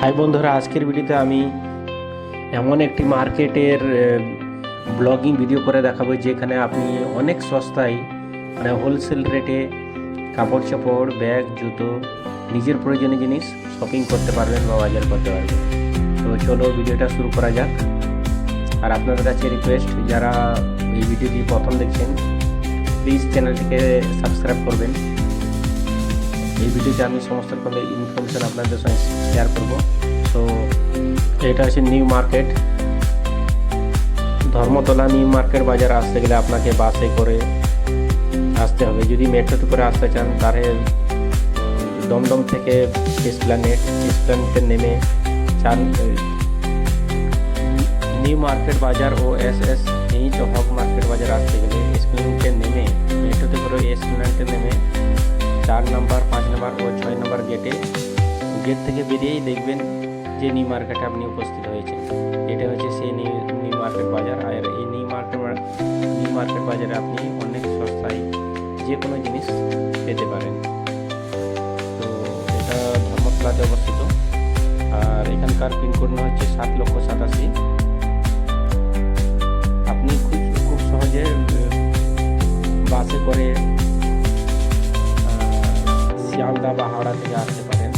High বন্ধুরা, আজকের ভিডিওতে আমি এমন একটি মার্কেটের ব্লগিং ভিডিও করে দেখাবো যেখানে আপনি অনেক সস্তায় মানে হোলসেল রেটে কাপড় চাপড়, ব্যাগ, জুতো, নিজের প্রয়োজনীয় জিনিস শপিং করতে পারবেন বা বাজার করতে পারবেন। তো চলো ভিডিওটা শুরু করা যাক। আর আপনাদের কাছে রিকোয়েস্ট, যারা এই ভিডিওটি প্রথম দেখছেন প্লিজ চ্যানেলটিকে সাবস্ক্রাইব করবেন। এই ভিডিওতে আমি সমস্ত রকমের ইনফরমেশন আপনাদের সঙ্গে শেয়ার করব। তো এটা হচ্ছে new market, Dharmatala new market বাজার আসতে গেলে আপনাকে বাসে করে আসতে হবে। যদি মেট্রোতে করে আসতে চান তাহলে দমদম থেকে এসপ্ল্যানেটে নেমে নিউ মার্কেট বাজার ও এস হক মার্কেট বাজার আসতে গেলে এসপ্ল্যানেটে নেমে মেট্রোতে করে এসপ্ল্যানেটে নেমে 4 নম্বর, 5 নম্বর ও 6 নম্বর গেট থেকে বেরিয়েই দেখবেন যে নিউ মার্কেটে আপনি উপস্থিত হয়েছেন। এটা হচ্ছে সেই নিউ মার্কেট বাজার। আর এই নিউ মার্কেট বাজারে আপনি অনেক সস্তায় যে কোনো জিনিস পেতে পারেন। তো এটা ধর্মতলাতে অবস্থিত। আর এখানকার পিনকোড হচ্ছে 7,87,000। আপনি খুব সহজে বাসে করে শিয়ালদা বা হাওড়া থেকে আসতে পারেন।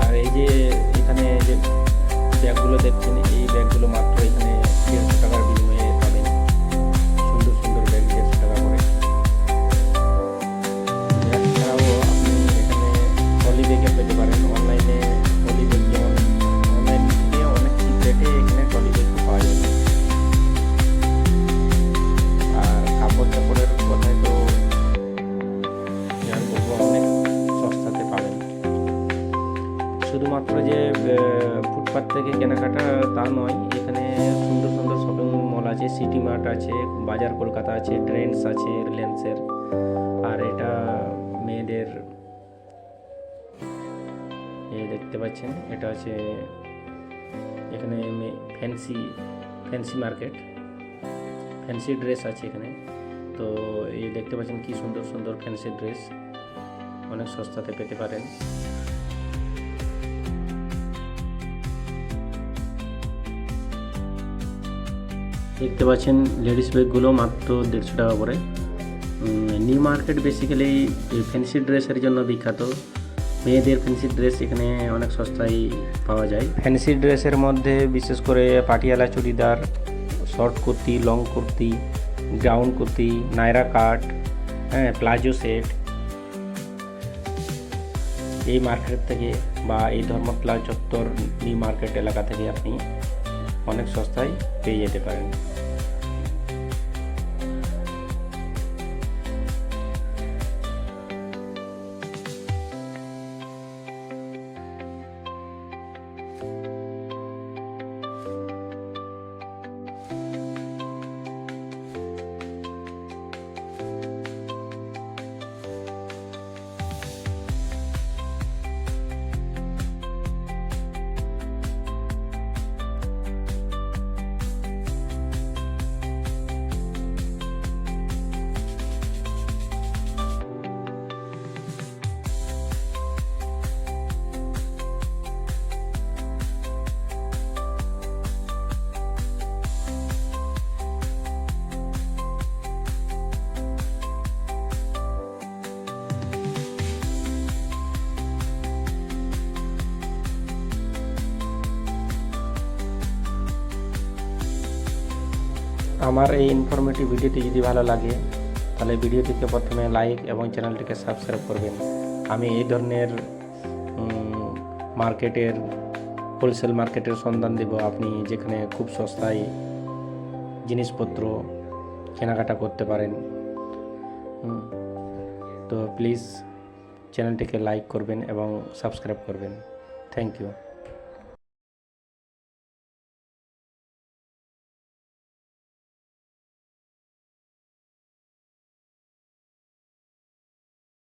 আর এই যে এখানে যে ব্যাগগুলো দেখছেন, এই ব্যাগগুলো মাত্র এখানে 150 টাকার বিনিময়ে পাবেন। সুন্দর সুন্দর ব্যাগ 150 টাকা করে। এছাড়াও আপনি এখানে ট্রলি ব্যাগে পেতে পারেন। অনলাইনে ট্রলি ব্যাগ, যেমন অনলাইন থেকে অনেক চিপ রেটে এখানে ট্রলি ব্যাগ পাওয়া যাবে। আর কাপড় চাপড়ের কথায় তো অনেক সস্তাতে পাবেন। শুধুমাত্র যে ফুটপাথ থেকে কেনাকাটা তা নয়, এখানে সুন্দর সুন্দর শপিং মল আছে, সিটি মার্ট আছে, বাজার কলকাতা আছে, ট্রেন্ডস আছে রিলায়েন্সের। আর এটা মেয়েদের দেখতে পাচ্ছেন, এটা আছে এখানে ফ্যান্সি মার্কেট, ফ্যান্সি ড্রেস আছে এখানে। তো এই দেখতে পাচ্ছেন কি সুন্দর সুন্দর ফ্যান্সি ড্রেস অনেক সস্তাতে পেতে পারেন। দেখতে পাচ্ছেন লেডিস ব্যাগগুলো মাত্র 150 টাকা করে। নিউ মার্কেট বেসিক্যালি ফ্যান্সি ড্রেসের জন্য বিখ্যাত। মেয়েদের ফ্যান্সি ড্রেস এখানে অনেক সস্তায় পাওয়া যায়। ফ্যান্সি ড্রেসের মধ্যে বিশেষ করে Patiala churidar, short kurti, long kurti, ground kurti, Naira cut, palazzo set এই মার্কেট থেকে বা এই ধর্মতলা চত্বর নিউ মার্কেট এলাকা থেকে আপনি অনেক সস্তায় পেয়ে যেতে পারেন। আমার এই ইনফরমেটিভ ভিডিওটি যদি ভালো লাগে তাহলে ভিডিওটিকে প্রথমে লাইক এবং চ্যানেলটিকে সাবস্ক্রাইব করবেন। আমি এই ধরনের হোলসেল মার্কেটের সন্ধান দেব, আপনি যেখানে খুব সস্তায় জিনিসপত্র কেনাকাটা করতে পারেন। তো প্লিজ চ্যানেলটিকে লাইক করবেন এবং সাবস্ক্রাইব করবেন। Thank you.